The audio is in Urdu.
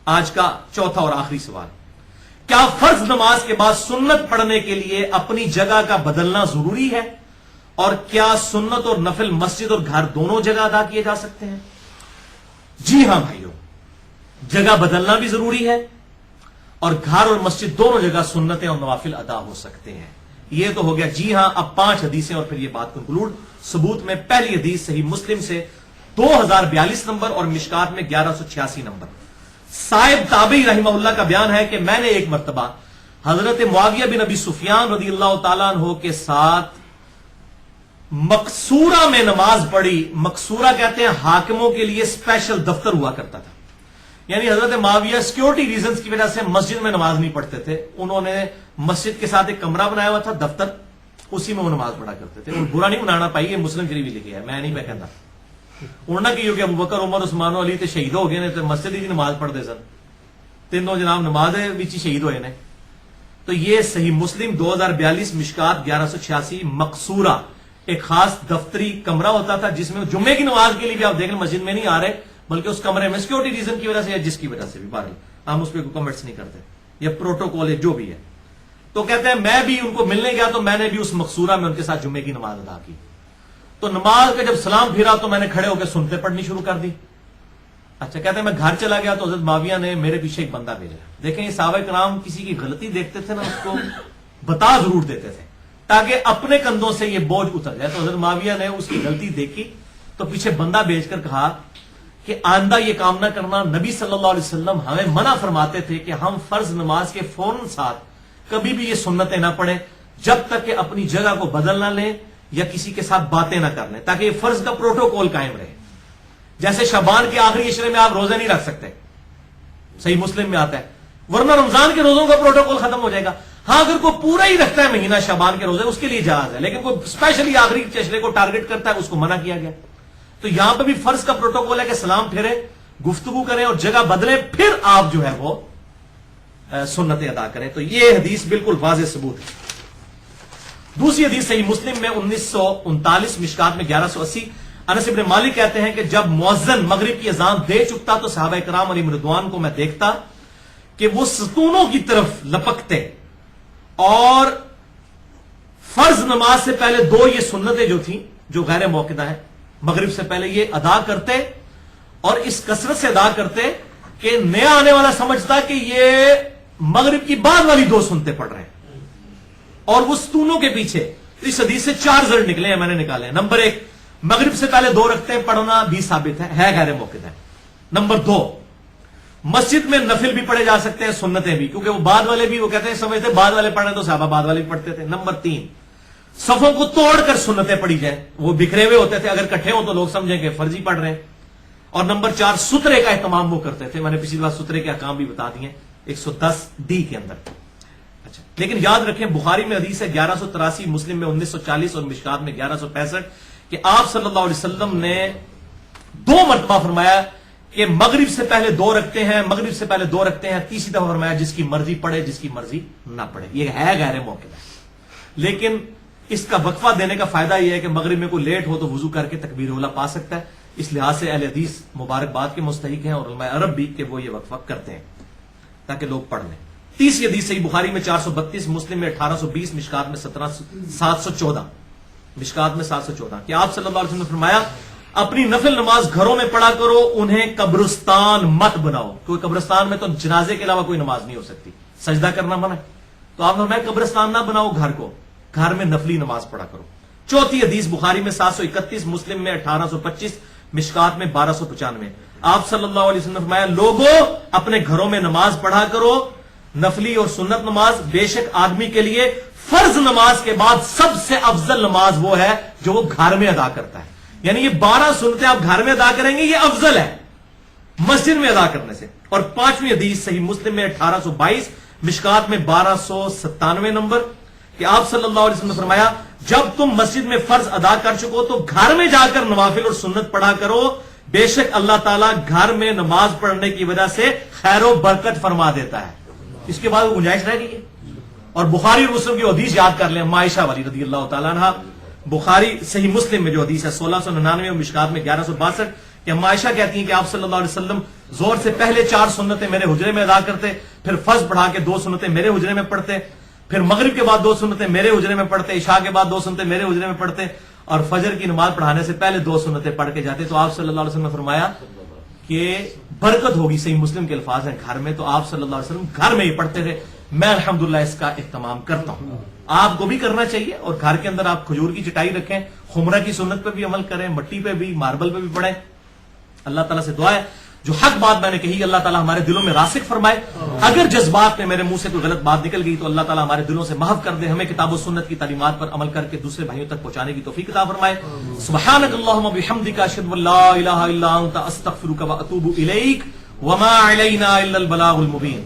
آج کا چوتھا اور آخری سوال، کیا فرض نماز کے بعد سنت پڑھنے کے لیے اپنی جگہ کا بدلنا ضروری ہے؟ اور کیا سنت اور نفل مسجد اور گھر دونوں جگہ ادا کیے جا سکتے ہیں؟ جی ہاں بھائیو، جگہ بدلنا بھی ضروری ہے اور گھر اور مسجد دونوں جگہ سنتیں اور نوافل ادا ہو سکتے ہیں۔ یہ تو ہو گیا جی ہاں۔ اب 5 حدیثیں اور پھر یہ بات کنکلوڈ۔ ثبوت میں پہلی حدیث صحیح مسلم سے 2042 نمبر اور مشکات میں 1186 نمبر۔ صاحب تابعی رحمہ اللہ کا بیان ہے کہ میں نے ایک مرتبہ حضرت معاویہ بن ابی سفیان رضی اللہ تعالیٰ عنہ کے ساتھ مقصورہ میں نماز پڑھی۔ مقصورہ کہتے ہیں حاکموں کے لیے اسپیشل دفتر ہوا کرتا تھا، یعنی حضرت معاویہ سیکورٹی ریزنز کی وجہ سے مسجد میں نماز نہیں پڑھتے تھے، انہوں نے مسجد کے ساتھ ایک کمرہ بنایا ہوا تھا دفتر، اسی میں وہ نماز پڑھا کرتے تھے۔ برا نہیں منانا پائی، یہ مسلم شریف بھی لکھے ہے، میں نہیں کہتا انہوں نے کہ ابو بکر عمر عثمان و علی تے شہید ہو گئے نے تے مسجد ہی نماز پڑھتے سن، تینوں جناب نماز وچ شہید ہوئے نے۔ تو یہ صحیح مسلم 2042 مشکات 1186 مقصورہ ایک خاص دفتری کمرہ ہوتا تھا جس میں جمعے کی نماز کے لیے بھی آپ دیکھ لیں مسجد میں نہیں آ رہے بلکہ اس کمرے میں سیکورٹی ریزن کی وجہ سے یا جس کی وجہ سے بھی بہرحال ہم اس پہ کوئی کمنٹس نہیں کرتے، یا پروٹوکول ہے جو بھی ہے۔ تو کہتے ہیں میں بھی ان کو ملنے گیا تو میں نے بھی اس مقصورہ میں ان کے ساتھ جمعے کی نماز ادا کی۔ تو نماز کا جب سلام پھرا تو میں نے کھڑے ہو کے سنتے پڑھنی شروع کر دی۔ اچھا کہتے ہیں میں گھر چلا گیا تو حضرت معاویہ نے میرے پیچھے ایک بندہ بھیجا۔ دیکھیں یہ صحابہ کرام کسی کی غلطی دیکھتے تھے نا اس کو بتا ضرور دیتے تھے تاکہ اپنے کندھوں سے یہ بوجھ اتر جائے۔ تو حضرت معاویہ نے اس کی غلطی دیکھی تو پیچھے بندہ بھیج کر کہا کہ آئندہ یہ کام نہ کرنا، نبی صلی اللہ علیہ وسلم ہمیں منع فرماتے تھے کہ ہم فرض نماز کے فوراً ساتھ کبھی بھی یہ سنتیں نہ پڑھیں جب تک کہ اپنی جگہ کو بدل نہ لیں یا کسی کے ساتھ باتیں نہ کر لیں، تاکہ یہ فرض کا پروٹوکول قائم رہے۔ جیسے شعبان کے آخری عشرے میں آپ روزے نہیں رکھ سکتے، صحیح مسلم میں آتا ہے، ورنہ رمضان کے روزوں کا پروٹوکول ختم ہو جائے گا۔ ہاں اگر کوئی پورا ہی رکھتا ہے مہینہ شعبان کے روزے اس کے لیے جائز ہے، لیکن کوئی اسپیشلی آخری عشرے کو ٹارگٹ کرتا ہے اس کو منع کیا گیا۔ تو یہاں پہ بھی فرض کا پروٹوکول ہے کہ سلام پھرے، گفتگو کریں اور جگہ بدلیں، پھر آپ جو ہے وہ سنتیں ادا کریں۔ تو یہ حدیث بالکل واضح ثبوت ہے۔ دوسری حدیث صحیح مسلم میں 1939 مشکات میں 1180، انس بن مالک کہتے ہیں کہ جب مؤذن مغرب کی اذان دے چکتا تو صحابہ کرام علیہم رضوان کو میں دیکھتا کہ وہ ستونوں کی طرف لپکتے اور فرض نماز سے پہلے 2 یہ سنتیں جو تھیں جو غیر موقدہ ہیں مغرب سے پہلے یہ ادا کرتے اور اس کثرت سے ادا کرتے کہ نیا آنے والا سمجھتا کہ یہ مغرب کی بعد والی 2 سنتیں پڑھ رہے ہیں، اور وہ ستونوں کے پیچھے۔ اس حدیث سے 4 رزلٹ نکلے ہیں، میں نے نکالے ہیں۔ نمبر 1، مغرب سے پہلے 2 رکعتیں پڑھنا بھی ثابت ہے غیر موقد ہے۔ نمبر 2، مسجد میں نفل بھی پڑھے جا سکتے ہیں، سنتیں بھی، کیونکہ وہ بعد والے بھی وہ کہتے ہیں سمجھتے بعد والے پڑھنے تو صحابہ بعد والے بھی پڑھتے تھے۔ نمبر 3، صفوں کو توڑ کر سنتیں پڑھی جائیں، وہ بکھرے ہوئے ہوتے تھے، اگر کٹھے ہوں تو لوگ سمجھیں کہ فرضی پڑھ رہے ہیں۔ اور نمبر 4، سترے کا اہتمام وہ کرتے تھے، میں نے پچھلی بار سترے کے احکام بھی بتا دیے 110D کے اندر۔ اچھا لیکن یاد رکھیں بخاری میں حدیث ہے 1183، مسلم میں 1940 اور مشکات میں 1165 کہ آپ صلی اللہ علیہ وسلم نے 2 مرتبہ فرمایا کہ مغرب سے پہلے 2 رکھتے ہیں، مغرب سے پہلے 2 رکھتے ہیں، تیسری دفعہ فرمایا جس کی مرضی پڑھے جس کی مرضی نہ پڑھے۔ یہ ہے غیر موقع ہے، لیکن اس کا وقفہ دینے کا فائدہ یہ ہے کہ مغرب میں کوئی لیٹ ہو تو وضو کر کے تکبیر اولا پا سکتا ہے۔ اس لحاظ سے اہل حدیث مبارکباد کے مستحق ہیں اور علماء عرب بھی کہ وہ یہ وقفہ کرتے ہیں تاکہ لوگ پڑھ لیں۔ تیسری حدیث صحیح بخاری میں 432، مسلم میں 1820، مشکات میں 714 مشکات میں 714 کہ آپ صلی اللہ علیہ وسلم نے فرمایا اپنی نفل نماز گھروں میں پڑھا کرو، انہیں قبرستان مت بناؤ۔ کوئی قبرستان میں تو جنازے کے علاوہ کوئی نماز نہیں ہو سکتی، سجدہ کرنا منع ہے، تو آپ نے فرمایا قبرستان نہ بناؤ گھر کو، گھر میں نفلی نماز پڑھا کرو۔ چوتھی حدیث بخاری میں 731، مسلم میں 1825، مشکات میں 1295 آپ صلی اللہ علیہ وسلم نے فرمایا لوگوں اپنے گھروں میں نماز پڑھا کرو، نفلی اور سنت نماز، بے شک آدمی کے لیے فرض نماز کے بعد سب سے افضل نماز وہ ہے جو وہ گھر میں ادا کرتا ہے۔ یعنی یہ 12 سنتیں آپ گھر میں ادا کریں گے یہ افضل ہے مسجد میں ادا کرنے سے۔ اور 5ویں حدیث صحیح مسلم میں 1822، مشکات میں 1297 نمبر کہ آپ صلی اللہ علیہ وسلم نے فرمایا جب تم مسجد میں فرض ادا کر چکو تو گھر میں جا کر نوافل اور سنت پڑھا کرو، بے شک اللہ تعالیٰ گھر میں نماز پڑھنے کی وجہ سے خیر و برکت فرما دیتا ہے۔ اس کے بعد وہ گنجائش رہ گئی ہے۔ اور بخاری اور مسلم کی حدیث یاد کر لیں، عائشہ والی رضی اللہ تعالیٰ عنہ، بخاری صحیح مسلم میں جو حدیث ہے 1699 اور مشکات میں 1162 کہ اما عائشہ کہتی ہیں کہ آپ صلی اللہ علیہ وسلم زور سے پہلے 4 سنتیں میرے حجرے میں ادا کرتے، پھر فجر پڑھا کے 2 سنتیں میرے حجرے میں پڑھتے، پھر مغرب کے بعد 2 سنتیں میرے حجرے میں پڑھتے، عشاء کے بعد 2 سنتیں میرے حجرے میں پڑھتے، اور فجر کی نماز پڑھانے سے پہلے 2 سنتیں پڑھ کے جاتے۔ تو آپ صلی اللہ علیہ وسلم نے فرمایا کہ برکت ہوگی، صحیح مسلم کے الفاظ ہیں گھر میں، تو آپ صلی اللہ علیہ وسلم گھر میں ہی پڑھتے تھے۔ میں الحمدللہ اس کا اہتمام کرتا ہوں، آپ کو بھی کرنا چاہیے، اور گھر کے اندر آپ کھجور کی چٹائی رکھیں، خمرہ کی سنت پہ بھی عمل کریں، مٹی پہ بھی، ماربل پہ بھی پڑھیں۔ اللہ تعالیٰ سے دعا ہے جو حق بات میں نے کہی اللہ تعالیٰ ہمارے دلوں میں راسخ فرمائے، اگر جذبات میں میرے منہ سے کوئی غلط بات نکل گئی تو اللہ تعالیٰ ہمارے دلوں سے محو کر دے، ہمیں کتاب و سنت کی تعلیمات پر عمل کر کے دوسرے بھائیوں تک پہنچانے کی توفیق عطا فرمائے۔ سبحانک اللہم و بحمدک اشہد ان لا الہ الا انت استغفرک و اتوب الیک وما علینا الا البلاغ المبین۔